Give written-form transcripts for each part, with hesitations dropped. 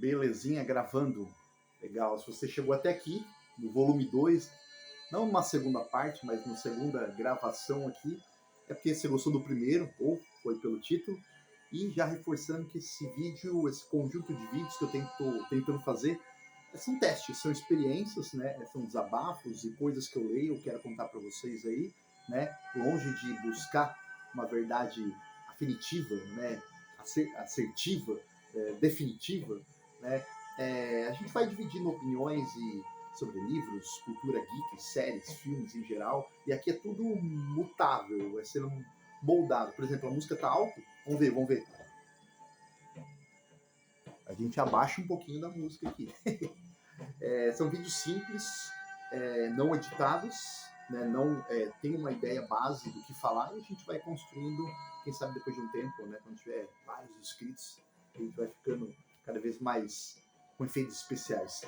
Belezinha, gravando. Legal. Se você chegou até aqui, no volume 2, não numa segunda parte, mas numa segunda gravação aqui, é porque você gostou do primeiro, ou foi pelo título. E já reforçando que esse vídeo, esse conjunto de vídeos que eu estou tentando fazer, são testes, são experiências, né? São desabafos e coisas que eu leio, eu quero contar para vocês aí, né? Longe de buscar uma verdade afinitiva, né? Assertiva, definitiva, né? A gente vai dividindo opiniões sobre livros, cultura geek, séries, filmes em geral, e aqui é tudo mutável, vai sendo moldado. Por exemplo, a música tá alta, vamos ver. A gente abaixa um pouquinho da música aqui. São vídeos simples, não editados, né, não tem uma ideia base do que falar, e a gente vai construindo, quem sabe depois de um tempo, né, quando tiver vários inscritos, a gente vai ficando cada vez mais com efeitos especiais.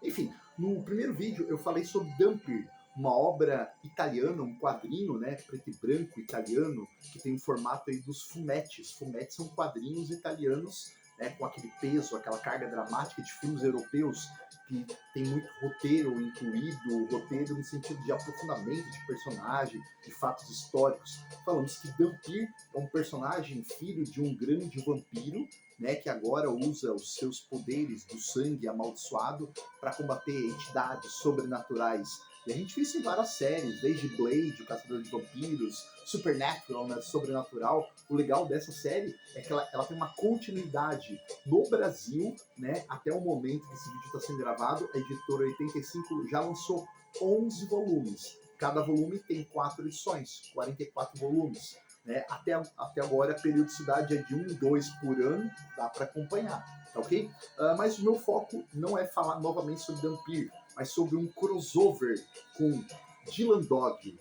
Enfim, no primeiro vídeo eu falei sobre Dampir, uma obra italiana, um quadrinho, né, preto e branco italiano, que tem o formato aí dos fumetti. Fumetti são quadrinhos italianos, né, com aquele peso, aquela carga dramática de filmes europeus, que tem muito roteiro incluído, roteiro no sentido de aprofundamento de personagem, de fatos históricos. Falamos que Dampir é um personagem filho de um grande vampiro, né, que agora usa os seus poderes do sangue amaldiçoado para combater entidades sobrenaturais. E a gente viu isso em várias séries, desde Blade, o Caçador de Vampiros, Supernatural, né, Sobrenatural. O legal dessa série é que ela tem uma continuidade no Brasil, né, até o momento que esse vídeo está sendo gravado. A editora 85 já lançou 11 volumes. Cada volume tem 4 edições, 44 volumes. Né? Até agora a periodicidade é de 1, 2 por ano, dá para acompanhar, tá ok? Mas o meu foco não é falar novamente sobre Dampir, mas sobre um crossover com Dylan Dog.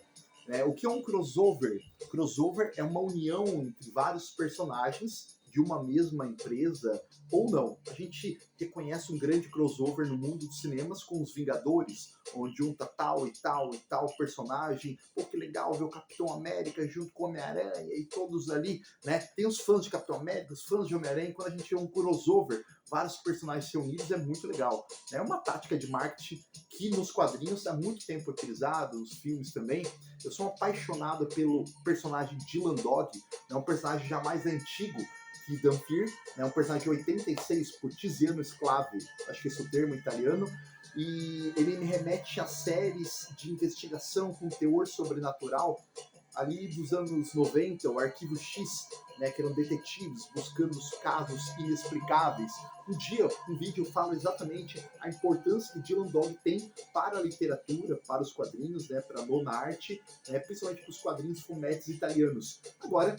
O que é um crossover? Crossover é uma união entre vários personagens de uma mesma empresa ou não. A gente reconhece um grande crossover no mundo dos cinemas com os Vingadores, onde junta tal e tal e tal personagem. Pô, que legal ver o Capitão América junto com o Homem-Aranha e todos ali, né? Tem os fãs de Capitão América, os fãs de Homem-Aranha, e quando a gente vê um crossover, vários personagens reunidos, é muito legal. É uma tática de marketing que nos quadrinhos há muito tempo utilizado, nos filmes também. Eu sou apaixonado pelo personagem Dylan Dog, é um personagem já mais antigo que Dampir, é um personagem de 86 por Tiziano Sclavi, acho que esse é o termo italiano, e ele me remete a séries de investigação com teor sobrenatural, ali dos anos 90, o Arquivo X, né, que eram detetives buscando os casos inexplicáveis. Um vídeo eu falo exatamente a importância que Dylan Dog tem para a literatura, para os quadrinhos, né, para a nona arte, né, principalmente para os quadrinhos fumetti italianos. Agora,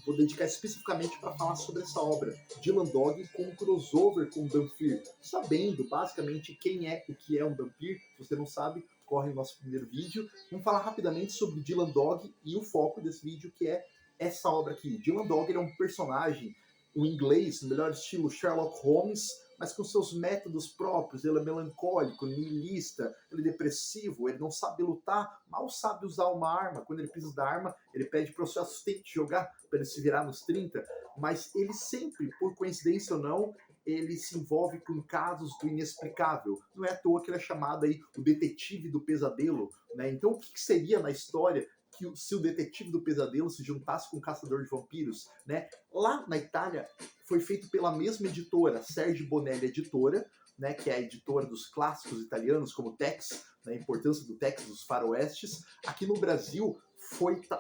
vou dedicar especificamente para falar sobre essa obra, Dylan Dog, com um crossover com Dampir, sabendo basicamente quem é o que é um Dampir. Se você não sabe, corre no nosso primeiro vídeo. Vamos falar rapidamente sobre Dylan Dog e o foco desse vídeo, que é essa obra aqui. Dylan Dog é um personagem, o inglês, no melhor estilo Sherlock Holmes, mas com seus métodos próprios. Ele é melancólico, nihilista, ele é depressivo, ele não sabe lutar, mal sabe usar uma arma. Quando ele precisa da arma, ele pede para o seu assistente jogar para ele se virar nos 30, mas ele sempre, por coincidência ou não, ele se envolve com casos do inexplicável. Não é à toa que ele é chamado aí o detetive do pesadelo, né? Então o que seria na história que se o detetive do pesadelo se juntasse com o caçador de vampiros, né? Lá na Itália foi feito pela mesma editora, Sergio Bonelli Editora, né, que é a editora dos clássicos italianos, como Tex, né, a importância do Tex, dos faroestes. Aqui no Brasil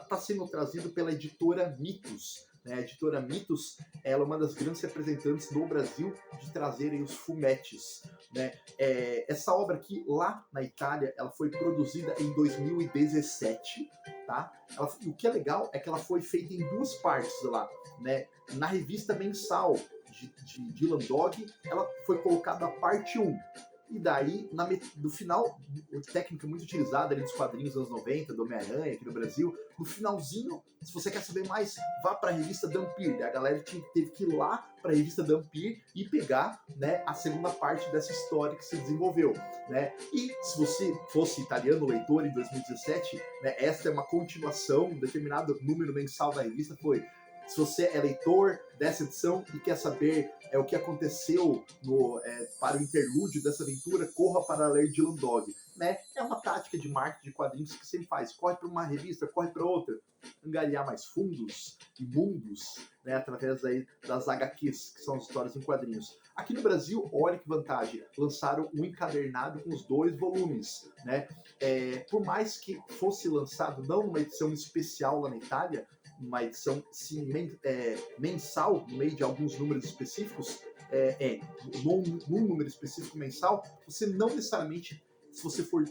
tá sendo trazido pela editora Mitos. Né? A editora Mitos, ela é uma das grandes representantes no Brasil de trazerem os fumettes. Né? Essa obra aqui, lá na Itália, ela foi produzida em 2017, tá? O que é legal é que ela foi feita em 2 partes lá, né? Na revista mensal de Dylan Dog, ela foi colocada a parte 1. E daí, no final, técnica muito utilizada ali dos quadrinhos dos anos 90, do Homem-Aranha aqui no Brasil, no finalzinho, se você quer saber mais, vá para a revista Dampir. A galera teve que ir lá para a revista Dampir e pegar, né, a segunda parte dessa história que se desenvolveu. Né? E se você fosse italiano leitor em 2017, né, essa é uma continuação, um determinado número mensal da revista foi Se você é leitor dessa edição e quer saber o que aconteceu para o interlúdio dessa aventura, corra para ler Dylan Dog. Né? É uma tática de marketing de quadrinhos que sempre faz. Corre para uma revista, corre para outra. Angariar mais fundos e mundos, né, através aí das HQs, que são as histórias em quadrinhos. Aqui no Brasil, olha que vantagem, lançaram um encadernado com os 2 volumes. Né? Por mais que fosse lançado não numa edição especial lá na Itália, uma edição sim, mensal, no meio de alguns números específicos, num número específico mensal, você não necessariamente, se você for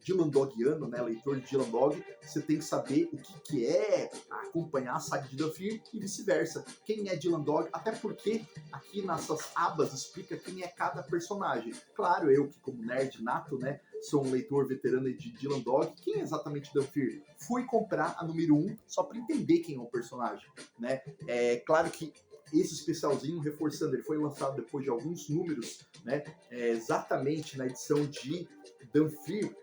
Dylan Dogiano, né, leitor de Dylan Dog, você tem que saber o que é acompanhar a saga de Dunfir e vice-versa. Quem é Dylan Dog, até porque aqui nessas abas explica quem é cada personagem. Claro, eu que como nerd nato, né, sou um leitor veterano de Dylan Dog. Quem é exatamente Dunfir? Fui comprar a número 1 só para entender quem é o personagem. Né? Claro que esse especialzinho, reforçando, ele foi lançado depois de alguns números, né? Exatamente na edição de Dunfir,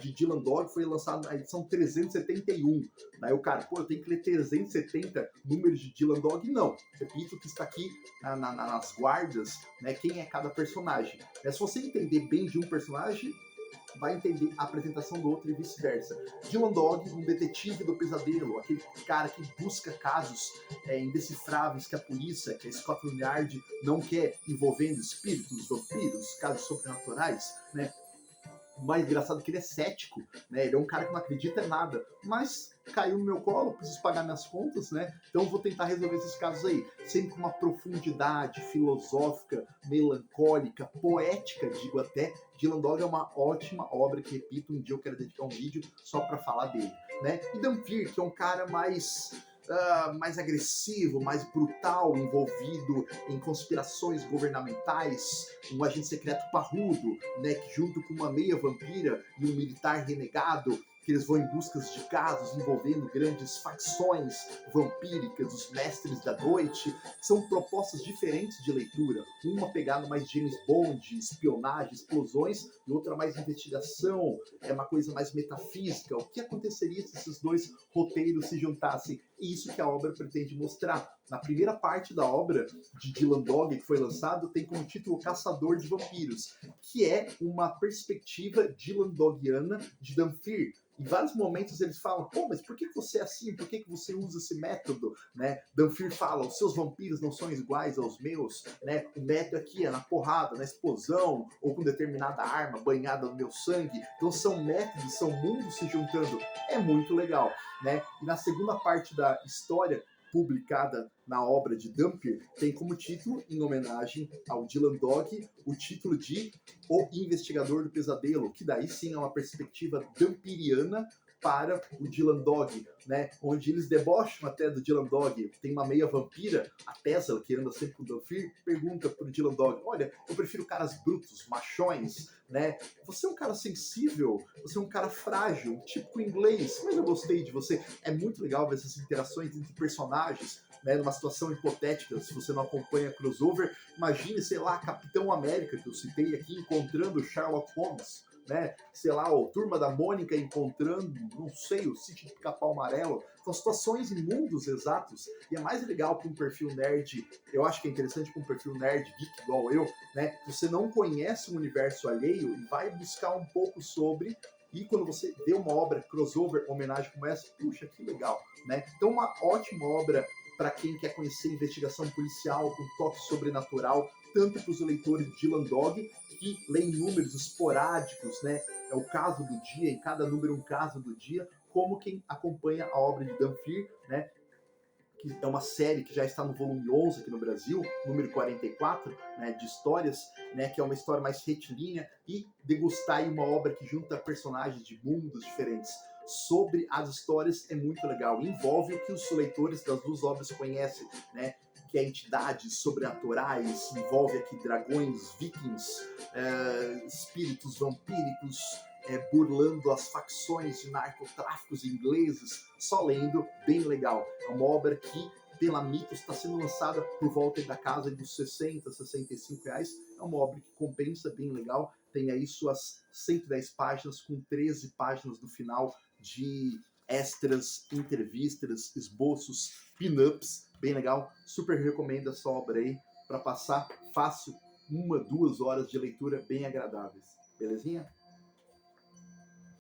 de Dylan Dog, foi lançado na edição 371. Daí o cara, eu tenho que ler 370 números de Dylan Dog? Não. Repito que está aqui nas guardas, né, quem é cada personagem. Se você entender bem de um personagem, vai entender a apresentação do outro e vice-versa. Dylan Dog, um detetive do pesadelo, aquele cara que busca casos indecifráveis que a polícia, que a Scotland Yard não quer, envolvendo espíritos, vampiros, casos sobrenaturais, né? O mais engraçado é que ele é cético, né? Ele é um cara que não acredita em nada, mas caiu no meu colo, preciso pagar minhas contas, né? Então vou tentar resolver esses casos aí, sempre com uma profundidade filosófica, melancólica, poética, digo até. Dylan Dog é uma ótima obra que, repito, um dia eu quero dedicar um vídeo só para falar dele, né? E Dunfir, que é um cara mais agressivo, mais brutal, envolvido em conspirações governamentais, um agente secreto parrudo, né, que junto com uma meia vampira e um militar renegado, que eles vão em busca de casos envolvendo grandes facções vampíricas, os mestres da noite. São propostas diferentes de leitura. Uma pegada mais James Bond, espionagem, explosões, e outra mais investigação, uma coisa mais metafísica. O que aconteceria se esses 2 roteiros se juntassem? E isso que a obra pretende mostrar. Na primeira parte da obra de Dylan Dog, que foi lançado, tem como título Caçador de Vampiros, que é uma perspectiva Dylan Dogiana de Dunfir. Em vários momentos eles falam, mas por que você é assim? Por que você usa esse método? Né? Dunfir fala, os seus vampiros não são iguais aos meus, né? O método aqui é na porrada, na explosão, ou com determinada arma banhada no meu sangue. Então são métodos, são mundos se juntando. É muito legal. Né? E na segunda parte da história, publicada na obra de Dunfir, tem como título, em homenagem ao Dylan Dog, o título de O Investigador do Pesadelo, que daí sim é uma perspectiva dumpiriana para o Dylan Dog, né? Onde eles debocham até do Dylan Dog. Tem uma meia vampira, a Tessa, que anda sempre com o Dunfir, pergunta pro Dylan Dog, olha, eu prefiro caras brutos, machões, né? Você é um cara sensível, você é um cara frágil, um típico inglês, mas eu gostei de você. É muito legal ver essas interações entre personagens, né, numa situação hipotética, se você não acompanha crossover, imagine, sei lá, Capitão América, que eu citei aqui, encontrando Sherlock Holmes, né? Sei lá, o Turma da Mônica encontrando, não sei, o Sítio do Pica-Pau Amarelo. São situações em mundos exatos. E é mais legal para um perfil nerd, eu acho que é interessante para um perfil nerd, geek igual eu, né? Você não conhece um universo alheio e vai buscar um pouco sobre. E quando você vê uma obra crossover, homenagem como essa, puxa, que legal, né? Então, uma ótima obra para quem quer conhecer investigação policial com toque sobrenatural, tanto para os leitores de Dylan Dog, que leem números esporádicos, né? É o caso do dia, em cada número um caso do dia, como quem acompanha a obra de Dunfir, né? Que é uma série que já está no volume 11 aqui no Brasil, número 44, né, de histórias, né, que é uma história mais retilínea, e degustar aí uma obra que junta personagens de mundos diferentes sobre as histórias é muito legal. Envolve o que os leitores das 2 obras conhecem, né, que é entidades sobrenaturais, envolve aqui dragões, vikings, espíritos vampíricos, burlando as facções de narcotráficos ingleses, só lendo, bem legal. É uma obra que, pela Mitos, está sendo lançada por volta da casa dos 60, 65 reais. É uma obra que compensa, bem legal. Tem aí suas 110 páginas, com 13 páginas no final de extras, entrevistas, esboços, pin-ups, bem legal. Super recomendo essa obra aí para passar fácil 1, 2 horas de leitura bem agradáveis. Belezinha?